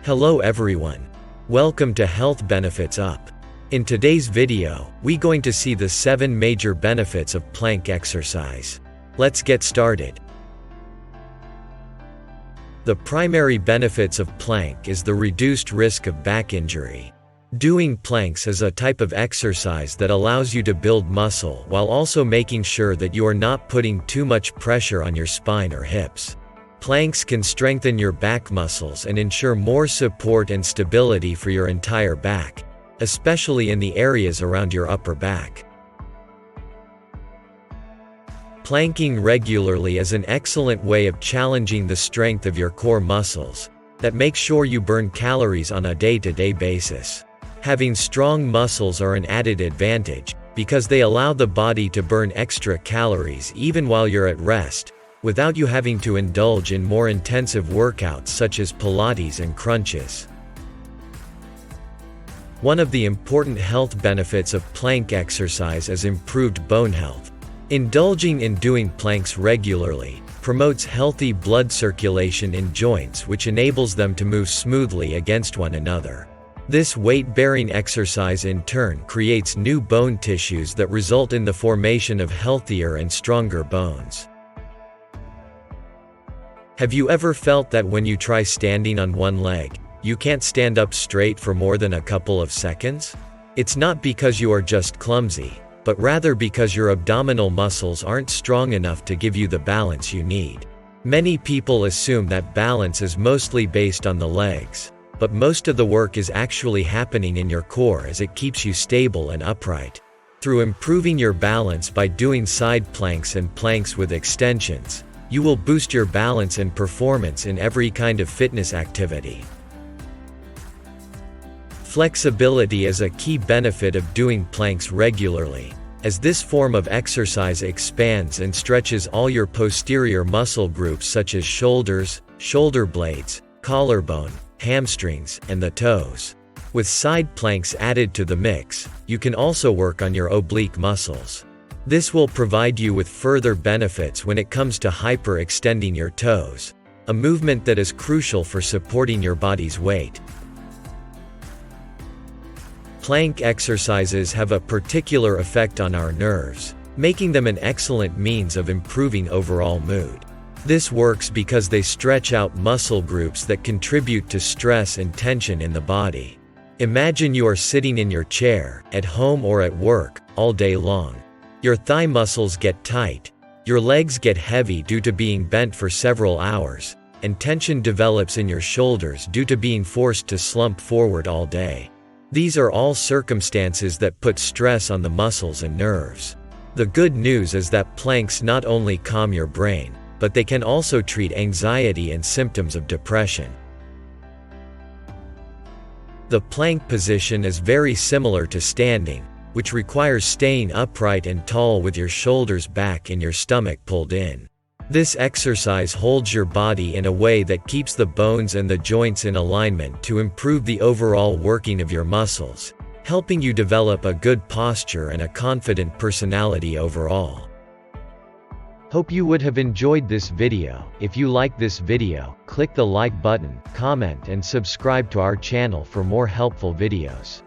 Hello everyone. Welcome to Health Benefits Up. In today's video, we're going to see the 7 major benefits of plank exercise. Let's get started. The primary benefits of plank is the reduced risk of back injury. Doing planks is a type of exercise that allows you to build muscle while also making sure that you are not putting too much pressure on your spine or hips. Planks can strengthen your back muscles and ensure more support and stability for your entire back, especially in the areas around your upper back. Planking regularly is an excellent way of challenging the strength of your core muscles that makes sure you burn calories on a day-to-day basis. Having strong muscles are an added advantage because they allow the body to burn extra calories even while you're at rest, without you having to indulge in more intensive workouts such as Pilates and crunches. One of the important health benefits of plank exercise is improved bone health. Indulging in doing planks regularly promotes healthy blood circulation in joints, which enables them to move smoothly against one another. This weight-bearing exercise in turn creates new bone tissues that result in the formation of healthier and stronger bones. Have you ever felt that when you try standing on one leg, you can't stand up straight for more than a couple of seconds? It's not because you are just clumsy, but rather because your abdominal muscles aren't strong enough to give you the balance you need. Many people assume that balance is mostly based on the legs, but most of the work is actually happening in your core as it keeps you stable and upright. Through improving your balance by doing side planks and planks with extensions, you will boost your balance and performance in every kind of fitness activity. Flexibility is a key benefit of doing planks regularly, as this form of exercise expands and stretches all your posterior muscle groups such as shoulders, shoulder blades, collarbone, hamstrings, and the toes. With side planks added to the mix, you can also work on your oblique muscles. This will provide you with further benefits when it comes to hyperextending your toes, a movement that is crucial for supporting your body's weight. Plank exercises have a particular effect on our nerves, making them an excellent means of improving overall mood. This works because they stretch out muscle groups that contribute to stress and tension in the body. Imagine you are sitting in your chair, at home or at work, all day long. Your thigh muscles get tight, your legs get heavy due to being bent for several hours, and tension develops in your shoulders due to being forced to slump forward all day. These are all circumstances that put stress on the muscles and nerves. The good news is that planks not only calm your brain, but they can also treat anxiety and symptoms of depression. The plank position is very similar to standing, which requires staying upright and tall with your shoulders back and your stomach pulled in. This exercise holds your body in a way that keeps the bones and the joints in alignment to improve the overall working of your muscles, helping you develop a good posture and a confident personality overall. Hope you would have enjoyed this video. If you like this video, click the like button, comment and subscribe to our channel for more helpful videos.